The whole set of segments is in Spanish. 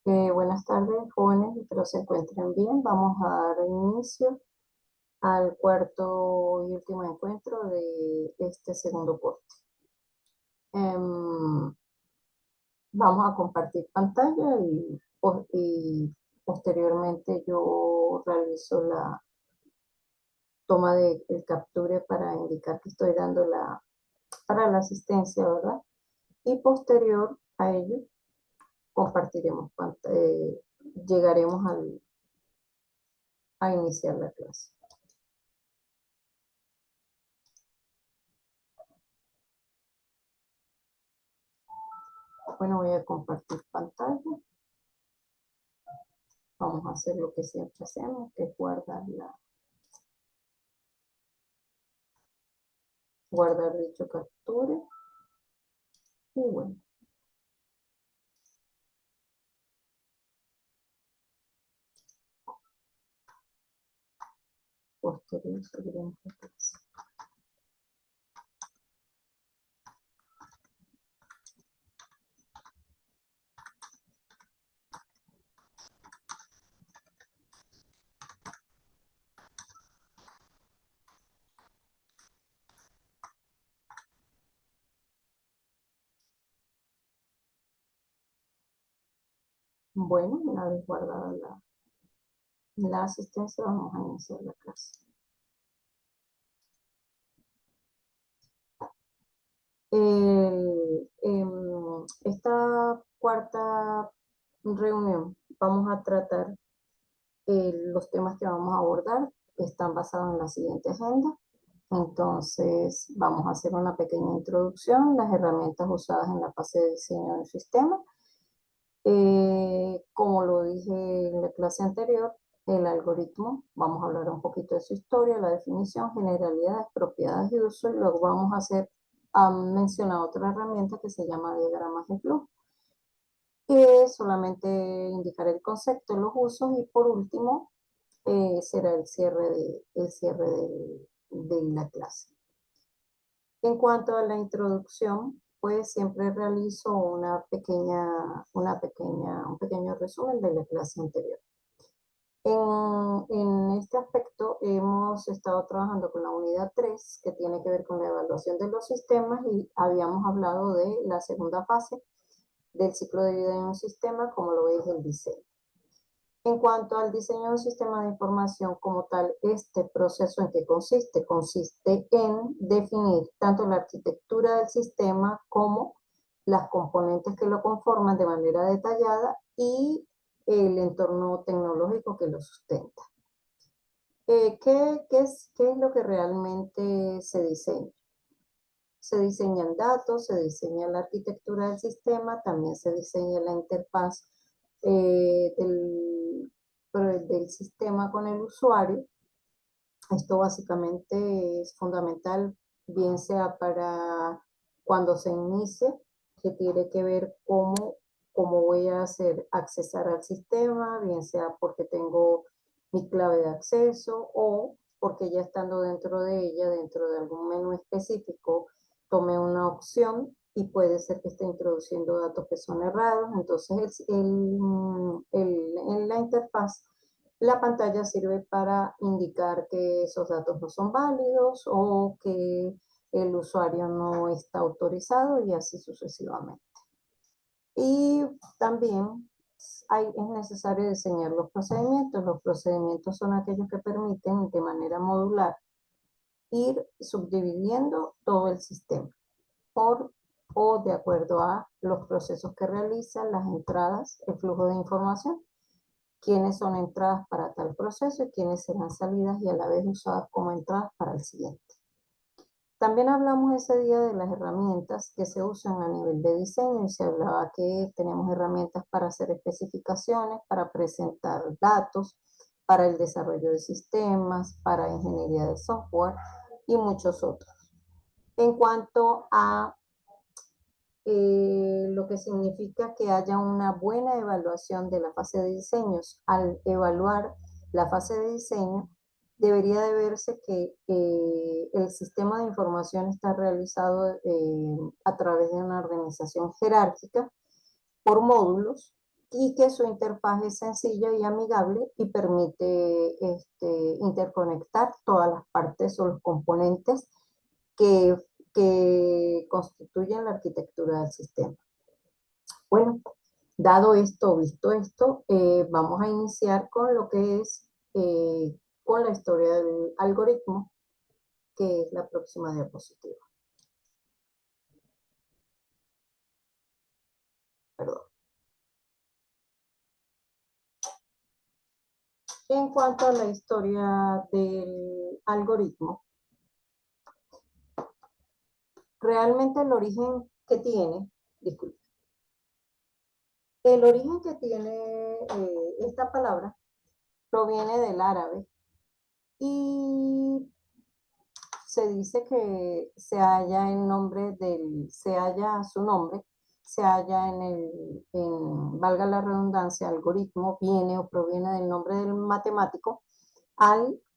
Buenas tardes, jóvenes, espero se encuentren bien. Vamos a dar inicio al cuarto y último encuentro de este segundo corte. Em, Vamos a compartir pantalla y posteriormente yo realizo la toma de el capture para indicar que estoy dando para la asistencia, ¿verdad? Y posterior a ello compartiremos llegaremos a iniciar la clase. Bueno, voy a compartir pantalla. Vamos a hacer lo que siempre hacemos, que es guardar dicho capture. Y bueno, posterior seguiremos la clase. Bueno, una vez guardada la asistencia, vamos a iniciar la clase. Esta cuarta reunión vamos a tratar los temas que vamos a abordar. Están basados en la siguiente agenda. Entonces, vamos a hacer una pequeña introducción, las herramientas usadas en la fase de diseño del sistema. Como lo dije en la clase anterior, el algoritmo, vamos a hablar un poquito de su historia, la definición, generalidades, propiedades y uso, y luego vamos a mencionar otra herramienta que se llama diagramas de flujo, que es solamente indicar el concepto, los usos, y por último será el cierre de la clase. En cuanto a la introducción, pues siempre realizo un pequeño resumen de la clase anterior. En este aspecto hemos estado trabajando con la unidad 3, que tiene que ver con la evaluación de los sistemas, y habíamos hablado de la segunda fase del ciclo de vida de un sistema, como lo es el diseño. En cuanto al diseño de un sistema de información como tal, este proceso en qué consiste? Consiste en definir tanto la arquitectura del sistema como las componentes que lo conforman de manera detallada y el entorno tecnológico que lo sustenta. ¿Qué es lo que realmente se diseña? Se diseñan datos, se diseña la arquitectura del sistema, también se diseña la interfaz eh, del, del sistema con el usuario. Esto básicamente es fundamental, bien sea para cuando se inicie, que tiene que ver cómo voy a hacer accesar al sistema, bien sea porque tengo mi clave de acceso o porque ya estando dentro de ella, dentro de algún menú específico, tomé una opción y puede ser que esté introduciendo datos que son errados. Entonces, en la interfaz, la pantalla sirve para indicar que esos datos no son válidos o que el usuario no está autorizado y así sucesivamente. Y también es necesario diseñar los procedimientos. Los procedimientos son aquellos que permiten de manera modular ir subdividiendo todo el sistema por o de acuerdo a los procesos que realizan, las entradas, el flujo de información, quiénes son entradas para tal proceso y quiénes serán salidas y a la vez usadas como entradas para el siguiente. También hablamos ese día de las herramientas que se usan a nivel de diseño y se hablaba que tenemos herramientas para hacer especificaciones, para presentar datos, para el desarrollo de sistemas, para ingeniería de software y muchos otros. En cuanto a lo que significa que haya una buena evaluación de la fase de diseños. Al evaluar la fase de diseño, debería de verse que el sistema de información está realizado a través de una organización jerárquica por módulos, y que su interfaz es sencilla y amigable y permite interconectar todas las partes o los componentes que, que constituyen la arquitectura del sistema. Bueno, dado esto, visto esto, vamos a iniciar con lo que es con la historia del algoritmo, que es la próxima diapositiva. Perdón. En cuanto a la historia del algoritmo, realmente el origen que tiene, disculpe, el origen que tiene esta palabra proviene del árabe y se dice que se halla el nombre se halla su nombre, se halla valga la redundancia, algoritmo, viene o proviene del nombre del matemático Al-Khwarizmi,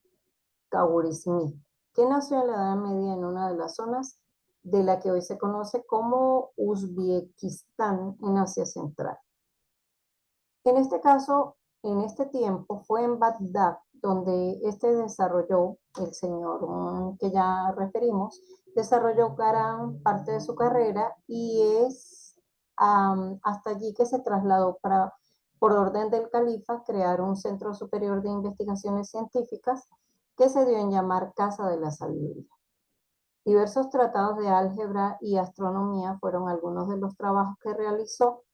que nació en la Edad Media en una de las zonas de la que hoy se conoce como Uzbekistán en Asia Central. En este caso, en este tiempo fue en Bagdad donde desarrolló, el señor que ya referimos, desarrolló gran parte de su carrera y es hasta allí que se trasladó para, por orden del califa, crear un centro superior de investigaciones científicas que se dio en llamar Casa de la Sabiduría. Diversos tratados de álgebra y astronomía fueron algunos de los trabajos que realizó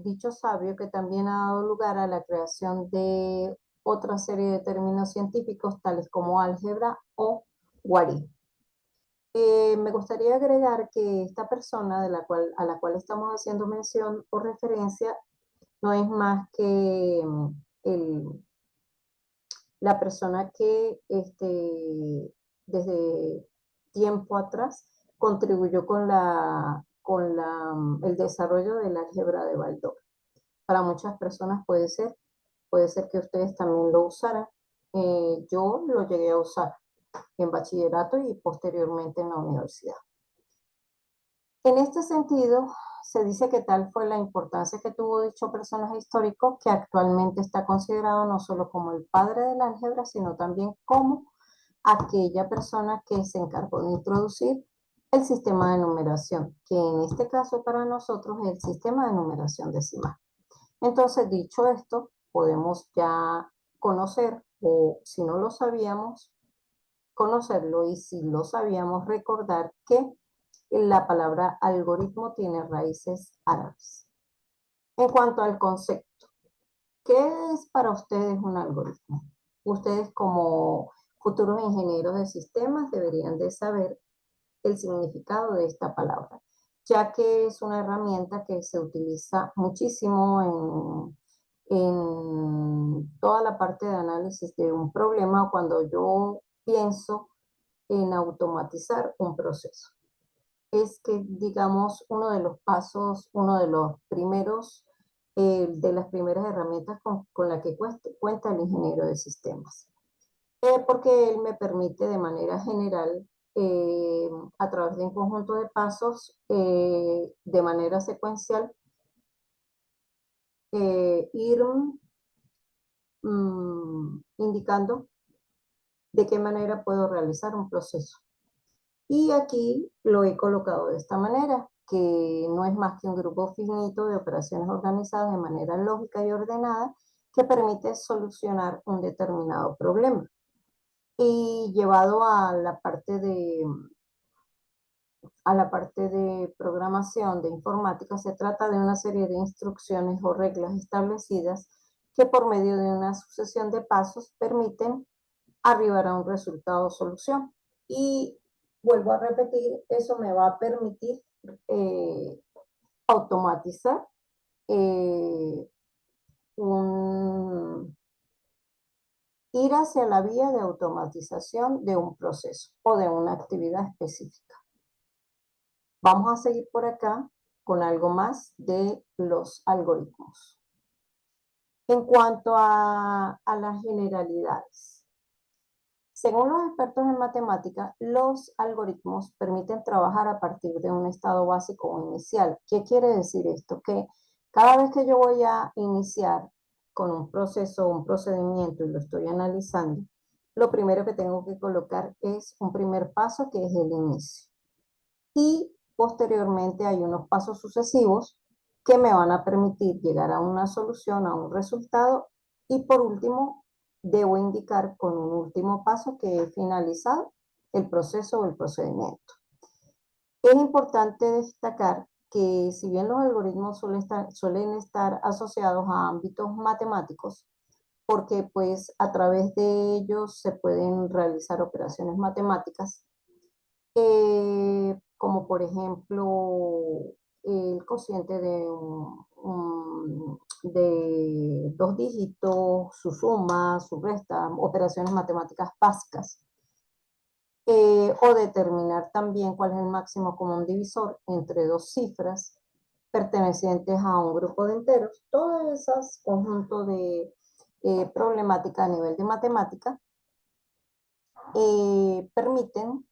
dicho sabio, que también ha dado lugar a la creación de otra serie de términos científicos tales como álgebra o Wari. Me gustaría agregar que esta persona a la cual estamos haciendo mención o referencia no es más que el, la persona que desde tiempo atrás contribuyó con el desarrollo del álgebra de Baldor. Para muchas personas puede ser que ustedes también lo usaran. Yo lo llegué a usar en bachillerato y posteriormente en la universidad. En este sentido, se dice que tal fue la importancia que tuvo dicho personaje histórico que actualmente está considerado no solo como el padre del álgebra, sino también como aquella persona que se encargó de introducir el sistema de numeración, que en este caso para nosotros es el sistema de numeración decimal. Entonces, dicho esto, podemos ya conocer, o si no lo sabíamos, conocerlo, y si lo sabíamos, recordar que la palabra algoritmo tiene raíces árabes. En cuanto al concepto, ¿qué es para ustedes un algoritmo? Ustedes como futuros ingenieros de sistemas deberían de saber el significado de esta palabra, ya que es una herramienta que se utiliza muchísimo en toda la parte de análisis de un problema cuando yo pienso en automatizar un proceso. Es que, digamos, uno de los pasos, uno de los primeros, de las primeras herramientas con la que cuenta el ingeniero de sistemas. Porque él me permite de manera general, a través de un conjunto de pasos, de manera secuencial, ir indicando de qué manera puedo realizar un proceso. Y aquí lo he colocado de esta manera, que no es más que un grupo finito de operaciones organizadas de manera lógica y ordenada que permite solucionar un determinado problema. Y llevado a la parte de programación de informática, se trata de una serie de instrucciones o reglas establecidas que por medio de una sucesión de pasos permiten arribar a un resultado o solución. Y vuelvo a repetir, eso me va a permitir eh, automatizar eh, ir hacia la vía de automatización de un proceso o de una actividad específica. Vamos a seguir por acá con algo más de los algoritmos. En cuanto a las generalidades, según los expertos en matemática, los algoritmos permiten trabajar a partir de un estado básico o inicial. ¿Qué quiere decir esto? Que Cada vez que yo voy a iniciar con un proceso, un procedimiento y lo estoy analizando, lo primero que tengo que colocar es un primer paso que es el inicio. Y posteriormente hay unos pasos sucesivos que me van a permitir llegar a una solución, a un resultado. Y por último, debo indicar con un último paso que he finalizado el proceso o el procedimiento. Es importante destacar que si bien los algoritmos suelen estar asociados a ámbitos matemáticos, porque pues a través de ellos se pueden realizar operaciones matemáticas, como por ejemplo el cociente de dos dígitos, su suma, su resta, operaciones matemáticas básicas, o determinar también cuál es el máximo común divisor entre dos cifras pertenecientes a un grupo de enteros. Todas esas conjuntos de problemática a nivel de matemática permiten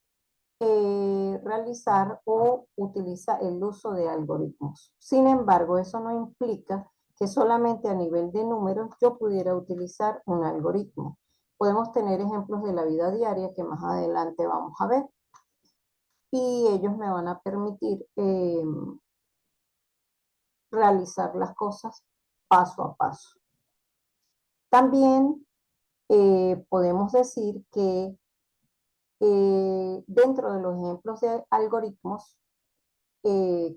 realizar o utilizar el uso de algoritmos. Sin embargo, eso no implica que solamente a nivel de números yo pudiera utilizar un algoritmo. Podemos tener ejemplos de la vida diaria que más adelante vamos a ver y ellos me van a permitir realizar las cosas paso a paso. También podemos decir que dentro de los ejemplos de algoritmos,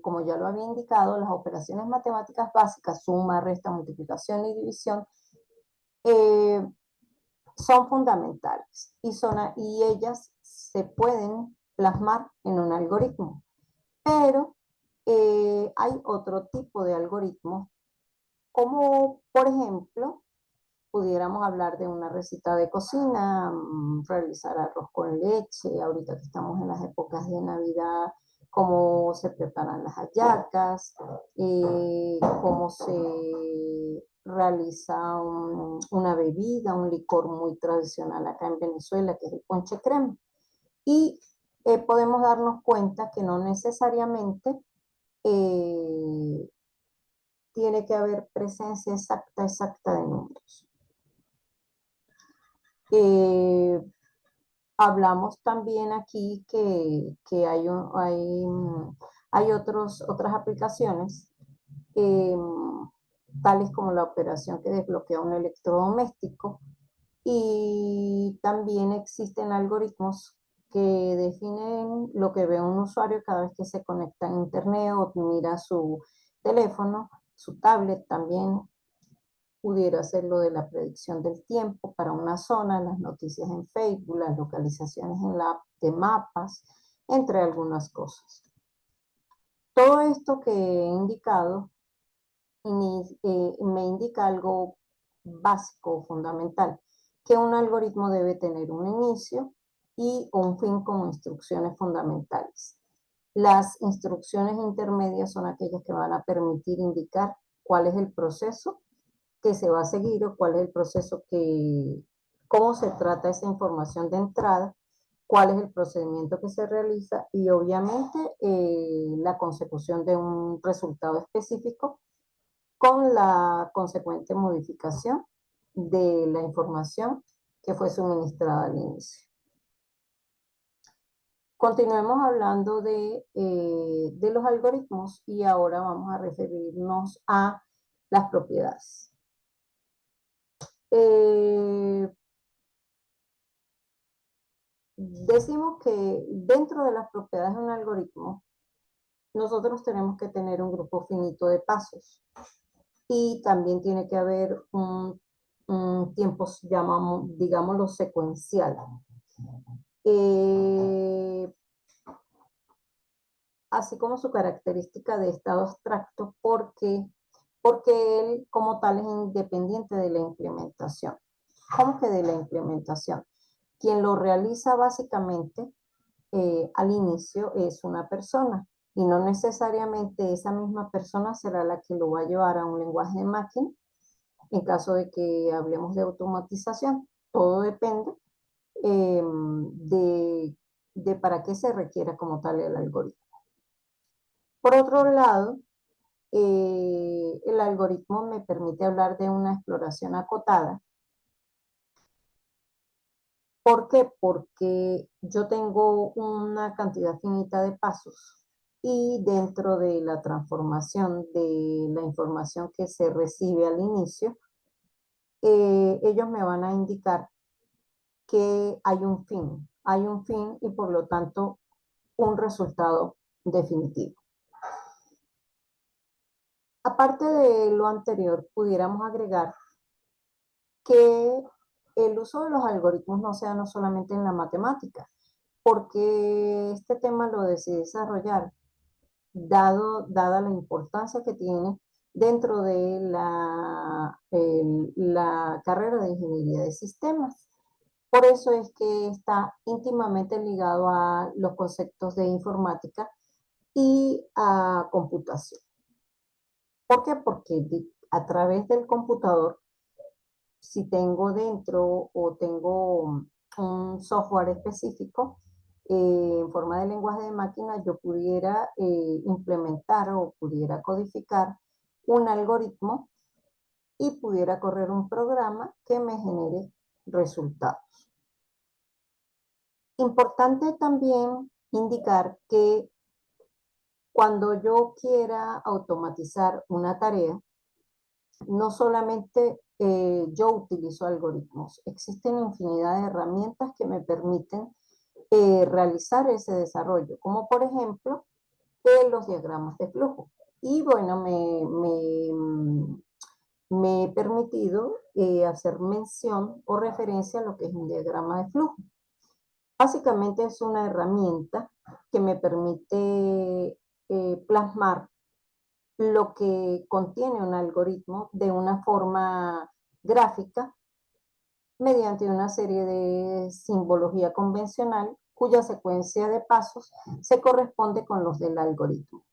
como ya lo había indicado, las operaciones matemáticas básicas, suma, resta, multiplicación y división, eh, son fundamentales y ellas se pueden plasmar en un algoritmo. Pero hay otro tipo de algoritmos, como por ejemplo, pudiéramos hablar de una receta de cocina, realizar arroz con leche, ahorita que estamos en las épocas de Navidad, cómo se preparan las hallacas, cómo se realiza una bebida, un licor muy tradicional acá en Venezuela, que es el ponche crema. Y podemos darnos cuenta que no necesariamente eh, tiene que haber presencia exacta de números. Eh, Hablamos también aquí que hay otras aplicaciones, eh, tales como la operación que desbloquea un electrodoméstico, y también existen algoritmos que definen lo que ve un usuario cada vez que se conecta a internet o mira su teléfono, su tablet. También pudiera ser lo de la predicción del tiempo para una zona, las noticias en Facebook, las localizaciones en la app de mapas, entre algunas cosas. Todo esto que he indicado me indica algo básico, fundamental, que un algoritmo debe tener un inicio y un fin como instrucciones fundamentales. Las instrucciones intermedias son aquellas que van a permitir indicar cuál es el proceso que se va a seguir o cuál es el proceso cómo se trata esa información de entrada, cuál es el procedimiento que se realiza y obviamente la consecución de un resultado específico con la consecuente modificación de la información que fue suministrada al inicio. Continuemos hablando de los algoritmos y ahora vamos a referirnos a las propiedades. Eh, Decimos que dentro de las propiedades de un algoritmo, nosotros tenemos que tener un grupo finito de pasos y también tiene que haber un tiempo, digámoslo, secuencial. Eh, Así como su característica de estado abstracto, porque él como tal es independiente de la implementación. ¿Cómo que de la implementación? Quien lo realiza básicamente al inicio es una persona y no necesariamente esa misma persona será la que lo va a llevar a un lenguaje de máquina en caso de que hablemos de automatización. Todo depende de para qué se requiera como tal el algoritmo. Por otro lado, el algoritmo me permite hablar de una exploración acotada. ¿Por qué? Porque yo tengo una cantidad finita de pasos y dentro de la transformación de la información que se recibe al inicio, ellos me van a indicar que hay un fin y por lo tanto un resultado definitivo. Aparte de lo anterior, pudiéramos agregar que el uso de los algoritmos no sea no solamente en la matemática, porque este tema lo decidí desarrollar dada la importancia que tiene dentro de la carrera de ingeniería de sistemas. Por eso es que está íntimamente ligado a los conceptos de informática y a computación. ¿Por qué? Porque a través del computador, si tengo dentro o tengo un software específico en forma de lenguaje de máquina, yo pudiera implementar o pudiera codificar un algoritmo y pudiera correr un programa que me genere resultados. Importante también indicar que cuando yo quiera automatizar una tarea, no solamente yo utilizo algoritmos, existen infinidad de herramientas que me permiten realizar ese desarrollo, como por ejemplo los diagramas de flujo. Y bueno, me he permitido hacer mención o referencia a lo que es un diagrama de flujo. Básicamente es una herramienta que me permite plasmar lo que contiene un algoritmo de una forma gráfica mediante una serie de simbología convencional cuya secuencia de pasos se corresponde con los del algoritmo.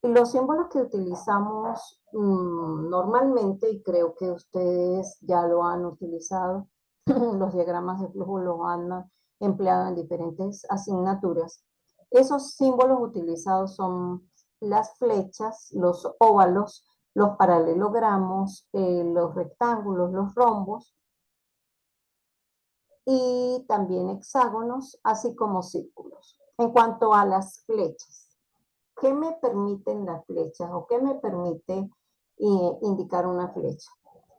Los símbolos que utilizamos normalmente, y creo que ustedes ya lo han utilizado, los diagramas de flujo los han empleado en diferentes asignaturas. Esos símbolos utilizados son las flechas, los óvalos, los paralelogramos, los rectángulos, los rombos y también hexágonos, así como círculos. En cuanto a las flechas, ¿qué me permiten las flechas o qué me permite indicar una flecha?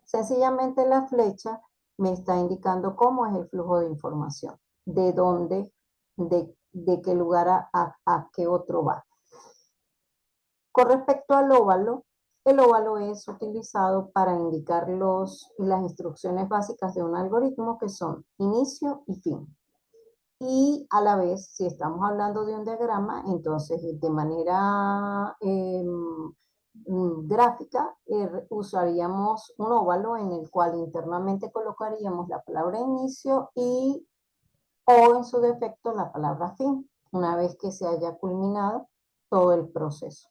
Sencillamente la flecha me está indicando cómo es el flujo de información, de dónde, de qué lugar a qué otro va. Con respecto al óvalo, el óvalo es utilizado para indicar las instrucciones básicas de un algoritmo que son inicio y fin. Y a la vez, si estamos hablando de un diagrama, entonces de manera gráfica usaríamos un óvalo en el cual internamente colocaríamos la palabra inicio y o en su defecto la palabra fin, una vez que se haya culminado todo el proceso.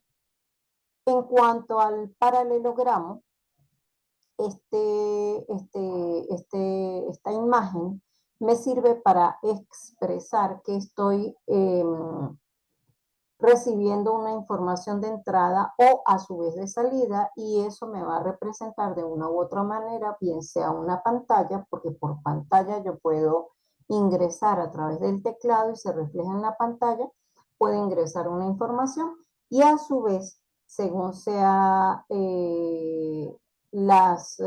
En cuanto al paralelogramo, esta imagen me sirve para expresar que estoy recibiendo una información de entrada o a su vez de salida y eso me va a representar de una u otra manera, bien sea una pantalla, porque por pantalla yo puedo ingresar a través del teclado y se refleja en la pantalla, puedo ingresar una información y a su vez, según sea las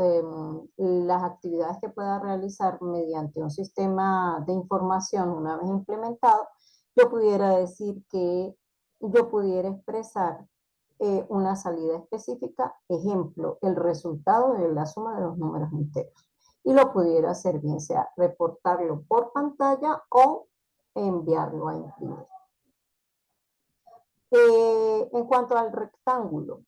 actividades que pueda realizar mediante un sistema de información una vez implementado, yo pudiera decir que yo pudiera expresar una salida específica, ejemplo, el resultado de la suma de los números enteros. Y lo pudiera hacer bien sea reportarlo por pantalla o enviarlo a imprimir. En cuanto al rectángulo,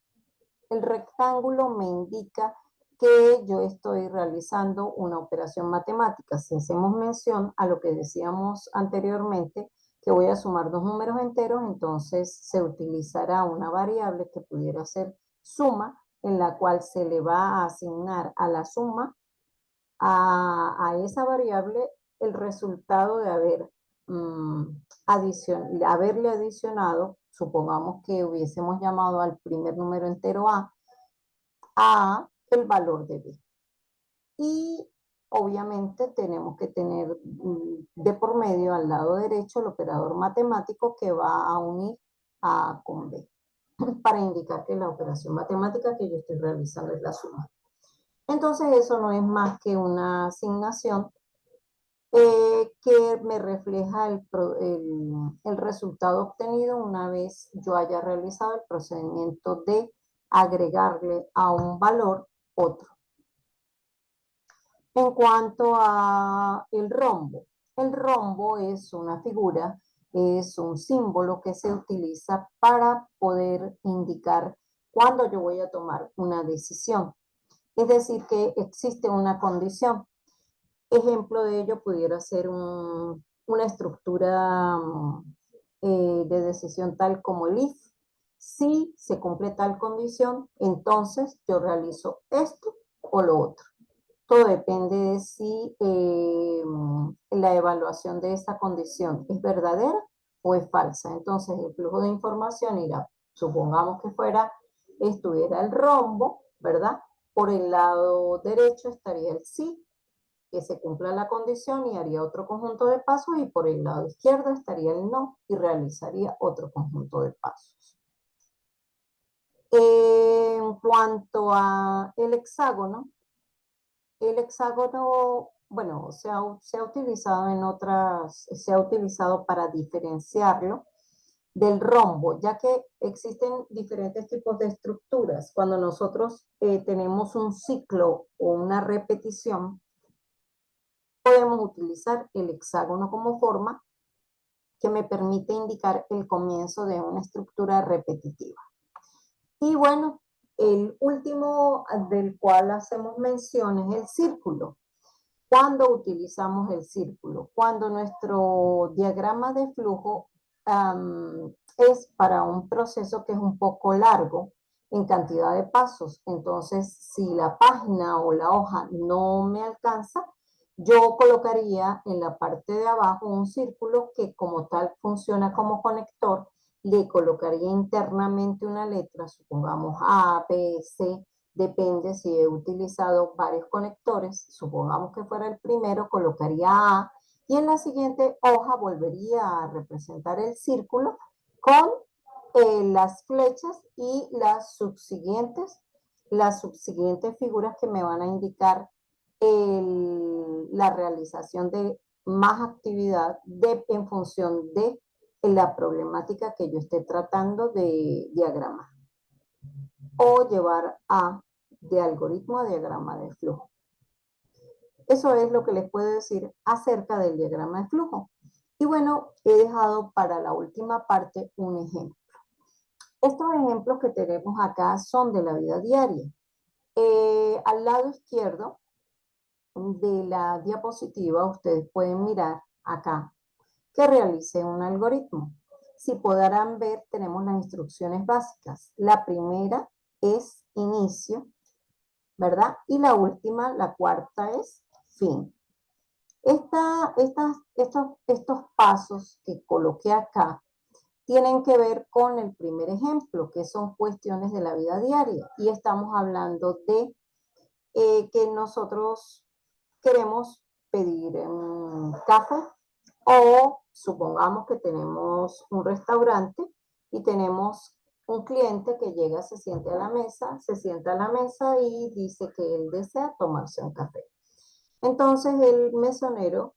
el rectángulo me indica que yo estoy realizando una operación matemática. Si hacemos mención a lo que decíamos anteriormente, que voy a sumar dos números enteros, entonces se utilizará una variable que pudiera ser suma, en la cual se le va a asignar a la suma, a esa variable, el resultado de haberle adicionado supongamos que hubiésemos llamado al primer número entero a el valor de B. Y obviamente tenemos que tener de por medio al lado derecho el operador matemático que va a unir A con B para indicar que la operación matemática que yo estoy realizando es la suma. Entonces eso no es más que una asignación que me refleja el resultado obtenido una vez yo haya realizado el procedimiento de agregarle a un valor otro. En cuanto a el rombo es una figura, es un símbolo que se utiliza para poder indicar cuándo yo voy a tomar una decisión. Es decir, que existe una condición. Ejemplo de ello pudiera ser una estructura de decisión tal como el if. Si se cumple tal condición, entonces yo realizo esto o lo otro. Todo depende de si la evaluación de esta condición es verdadera o es falsa. Entonces, el flujo de información irá, supongamos que estuviera el rombo, ¿verdad? Por el lado derecho estaría el sí, que se cumpla la condición y haría otro conjunto de pasos, y por el lado izquierdo estaría el no y realizaría otro conjunto de pasos. En cuanto a el hexágono, bueno, se ha utilizado se ha utilizado para diferenciarlo del rombo, ya que existen diferentes tipos de estructuras. Cuando nosotros tenemos un ciclo o una repetición, podemos utilizar el hexágono como forma que me permite indicar el comienzo de una estructura repetitiva. Y bueno, el último del cual hacemos mención es el círculo. ¿Cuándo utilizamos el círculo? Cuando nuestro diagrama de flujo es para un proceso que es un poco largo en cantidad de pasos. Entonces, si la página o la hoja no me alcanza, yo colocaría en la parte de abajo un círculo que como tal funciona como conector. Le colocaría internamente una letra, supongamos A, B, C, depende si he utilizado varios conectores. Supongamos que fuera el primero, colocaría A y en la siguiente hoja volvería a representar el círculo con las flechas y las subsiguientes figuras que me van a indicar la realización de más actividad en función de la problemática que yo esté tratando de diagramar o llevar de algoritmo a diagrama de flujo. Eso es lo que les puedo decir acerca del diagrama de flujo. Y bueno, he dejado para la última parte un ejemplo. Estos ejemplos que tenemos acá son de la vida diaria. Al lado izquierdo de la diapositiva, ustedes pueden mirar acá que realice un algoritmo. Si podrán ver, tenemos las instrucciones básicas. La primera es inicio, ¿verdad? Y la última, la cuarta, es fin. Estos pasos que coloqué acá tienen que ver con el primer ejemplo, que son cuestiones de la vida diaria. Y estamos hablando de que nosotros queremos pedir un café o supongamos que tenemos un restaurante y tenemos un cliente que llega, se sienta a la mesa y dice que él desea tomarse un café. Entonces el mesonero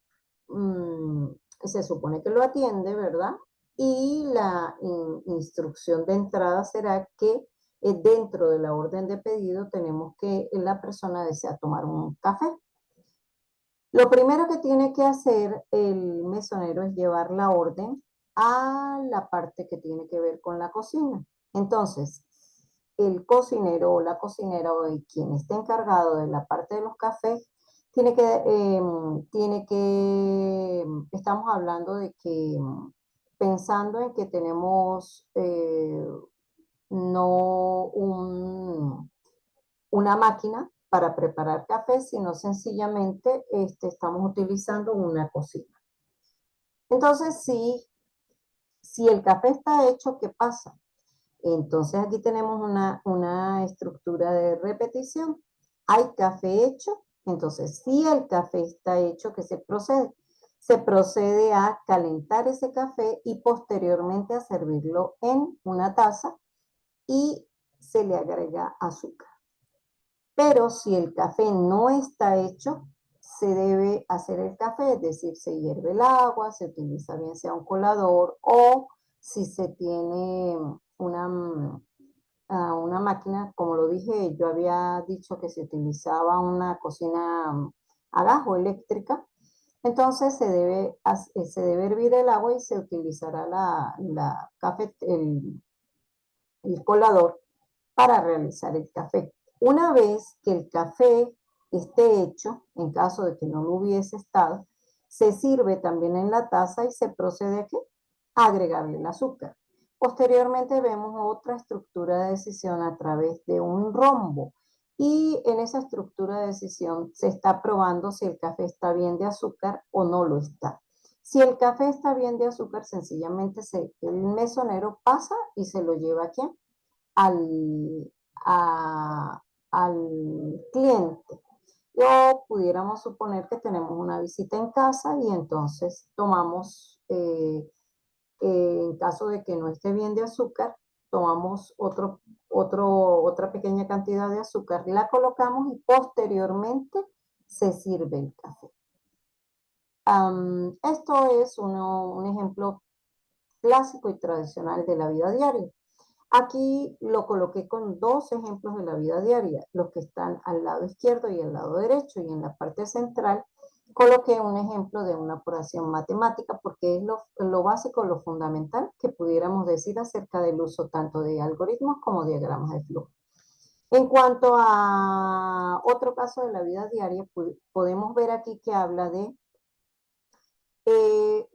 se supone que lo atiende, ¿verdad? Y la instrucción de entrada será que dentro de la orden de pedido tenemos que la persona desea tomar un café. Lo primero que tiene que hacer el mesonero es llevar la orden a la parte que tiene que ver con la cocina. Entonces, el cocinero o la cocinera o quien esté encargado de la parte de los cafés, estamos hablando de que pensando en que tenemos no una máquina para preparar café, sino sencillamente estamos utilizando una cocina. Entonces, Si el café está hecho, ¿qué pasa? Entonces aquí tenemos una estructura de repetición. Hay café hecho, entonces si el café está hecho, ¿qué se procede? Se procede a calentar ese café y posteriormente a servirlo en una taza y se le agrega azúcar. Pero si el café no está hecho, se debe hacer el café, es decir, se hierve el agua, se utiliza bien sea un colador o si se tiene una máquina, como lo dije, yo había dicho que se utilizaba una cocina a gas o eléctrica, entonces se debe hervir el agua y se utilizará el colador para realizar el café. Una vez que el café esté hecho, en caso de que no lo hubiese estado, se sirve también en la taza y se procede a, ¿qué? A agregarle el azúcar. Posteriormente vemos otra estructura de decisión a través de un rombo y en esa estructura de decisión se está probando si el café está bien de azúcar o no lo está. Si el café está bien de azúcar, sencillamente el mesonero pasa y se lo lleva a quién? al, al cliente. O pudiéramos suponer que tenemos una visita en casa y entonces tomamos, en caso de que no esté bien de azúcar, tomamos otra pequeña cantidad de azúcar, la colocamos y posteriormente se sirve el café. Esto es un ejemplo clásico y tradicional de la vida diaria. Aquí lo coloqué con dos ejemplos de la vida diaria, los que están al lado izquierdo y al lado derecho, y en la parte central coloqué un ejemplo de una operación matemática porque es lo básico, lo fundamental que pudiéramos decir acerca del uso tanto de algoritmos como diagramas de flujo. En cuanto a otro caso de la vida diaria, podemos ver aquí que habla de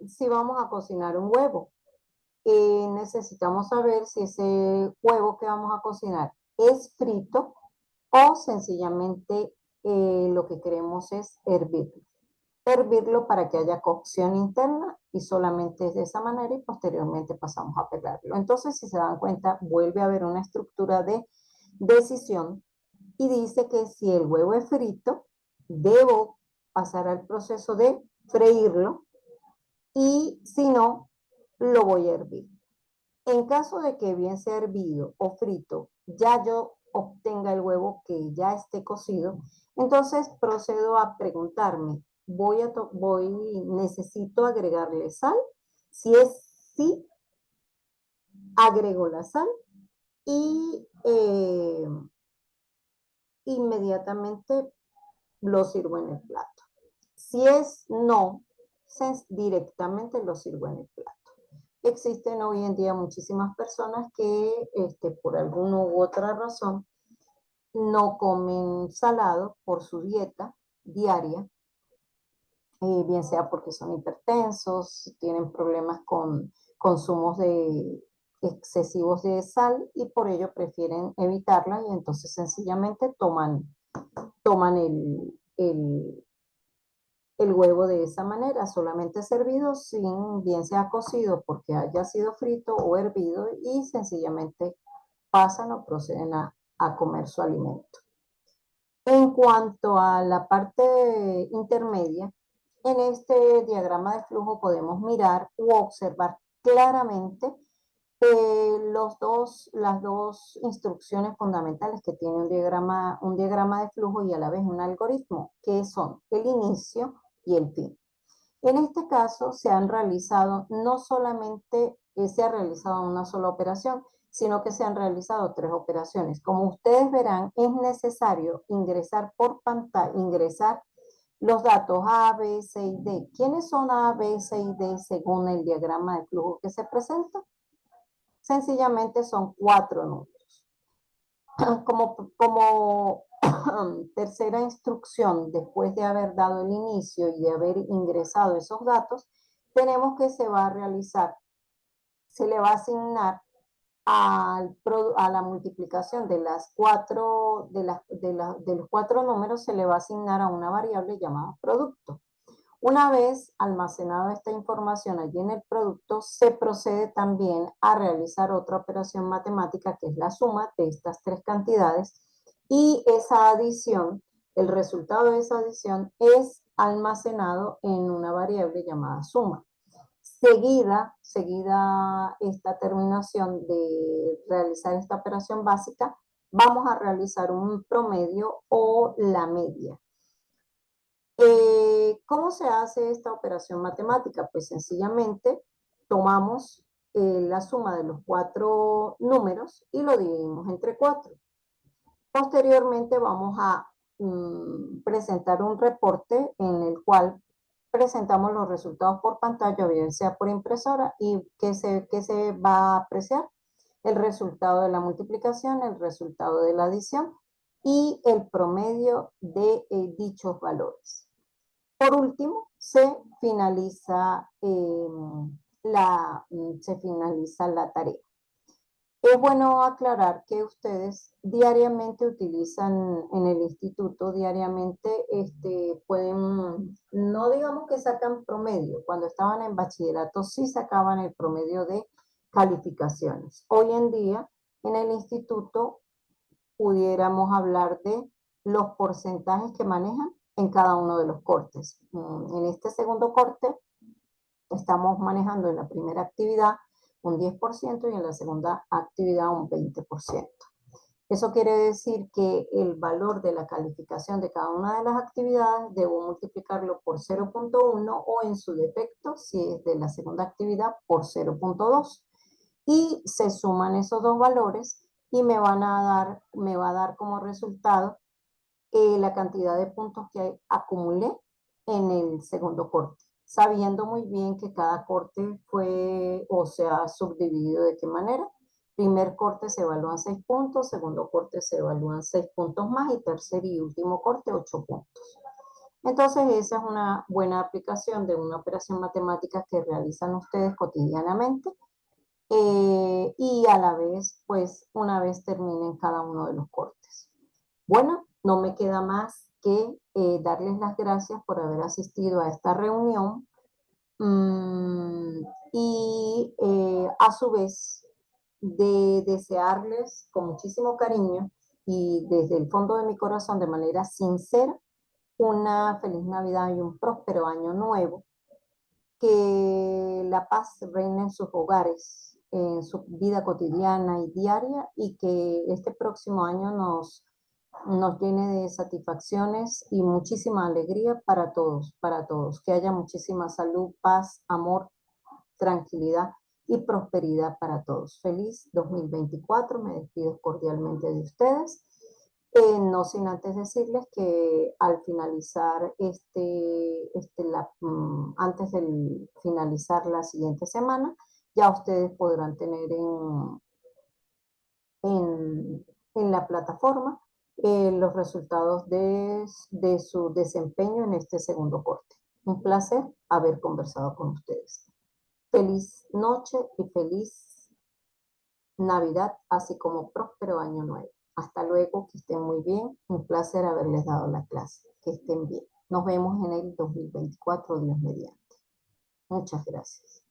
si vamos a cocinar un huevo. Necesitamos saber si ese huevo que vamos a cocinar es frito o sencillamente lo que queremos es hervirlo. Hervirlo para que haya cocción interna y solamente es de esa manera y posteriormente pasamos a pelarlo. Entonces, si se dan cuenta, vuelve a haber una estructura de decisión y dice que si el huevo es frito, debo pasar al proceso de freírlo y si no, lo voy a hervir. En caso de que bien sea hervido o frito, ya yo obtenga el huevo que ya esté cocido, entonces procedo a preguntarme, necesito agregarle sal. Si es sí, agrego la sal y inmediatamente lo sirvo en el plato. Si es no, directamente lo sirvo en el plato. Existen hoy en día muchísimas personas que por alguna u otra razón no comen salado por su dieta diaria, bien sea porque son hipertensos, tienen problemas con consumos excesivos de sal y por ello prefieren evitarla y entonces sencillamente toman el huevo de esa manera, solamente servido, sin bien sea cocido porque haya sido frito o hervido y sencillamente pasan o proceden a comer su alimento. En cuanto a la parte intermedia, en este diagrama de flujo podemos mirar u observar claramente las dos instrucciones fundamentales que tiene un diagrama de flujo y a la vez un algoritmo, que son el inicio y el fin. En este caso se han realizado, no solamente se ha realizado una sola operación, sino que se han realizado tres operaciones. Como ustedes verán, es necesario ingresar por pantalla, ingresar los datos A, B, C y D. ¿Quiénes son A, B, C y D según el diagrama de flujo que se presenta? Sencillamente son 4 números. Como tercera instrucción, después de haber dado el inicio y de haber ingresado esos datos, tenemos que se va a realizar, se le va a asignar a la multiplicación de los 4 números, se le va a asignar a una variable llamada producto. Una vez almacenada esta información allí en el producto, se procede también a realizar otra operación matemática que es la suma de estas tres cantidades y esa adición, el resultado de esa adición es almacenado en una variable llamada suma. Seguida esta terminación de realizar esta operación básica, vamos a realizar un promedio o la media. ¿Cómo se hace esta operación matemática? Pues sencillamente tomamos la suma de los cuatro números y lo dividimos entre 4. Posteriormente vamos a presentar un reporte en el cual presentamos los resultados por pantalla, bien sea por impresora, y ¿qué se va a apreciar? El resultado de la multiplicación, el resultado de la adición y el promedio de dichos valores. Por último, se finaliza la tarea. Es bueno aclarar que ustedes diariamente utilizan en el instituto, diariamente pueden, no digamos que sacan promedio, cuando estaban en bachillerato sí sacaban el promedio de calificaciones. Hoy en día en el instituto pudiéramos hablar de los porcentajes que manejan en cada uno de los cortes. En este segundo corte estamos manejando en la primera actividad un 10% y en la segunda actividad un 20%. Eso quiere decir que el valor de la calificación de cada una de las actividades debo multiplicarlo por 0.1 o en su defecto, si es de la segunda actividad, por 0.2. Y se suman esos dos valores y me va a dar como resultado la cantidad de puntos que acumulé en el segundo corte, sabiendo muy bien que cada corte fue o se ha subdividido de qué manera. Primer corte se evalúan 6 puntos, segundo corte se evalúan 6 puntos más y tercer y último corte 8 puntos. Entonces esa es una buena aplicación de una operación matemática que realizan ustedes cotidianamente y a la vez, pues una vez terminen cada uno de los cortes. Bueno, no me queda más que darles las gracias por haber asistido a esta reunión y a su vez de desearles con muchísimo cariño y desde el fondo de mi corazón de manera sincera una feliz Navidad y un próspero año nuevo, que la paz reine en sus hogares, en su vida cotidiana y diaria y que este próximo año nos llene de satisfacciones y muchísima alegría para todos. Que haya muchísima salud, paz, amor, tranquilidad y prosperidad para todos. Feliz 2024, me despido cordialmente de ustedes. No sin antes decirles que al finalizar antes de finalizar la siguiente semana, ya ustedes podrán tener en la plataforma los resultados de su desempeño en este segundo corte. Un placer haber conversado con ustedes. Feliz noche y feliz Navidad, así como próspero año nuevo. Hasta luego, que estén muy bien. Un placer haberles dado la clase. Que estén bien. Nos vemos en el 2024, Dios mediante. Muchas gracias.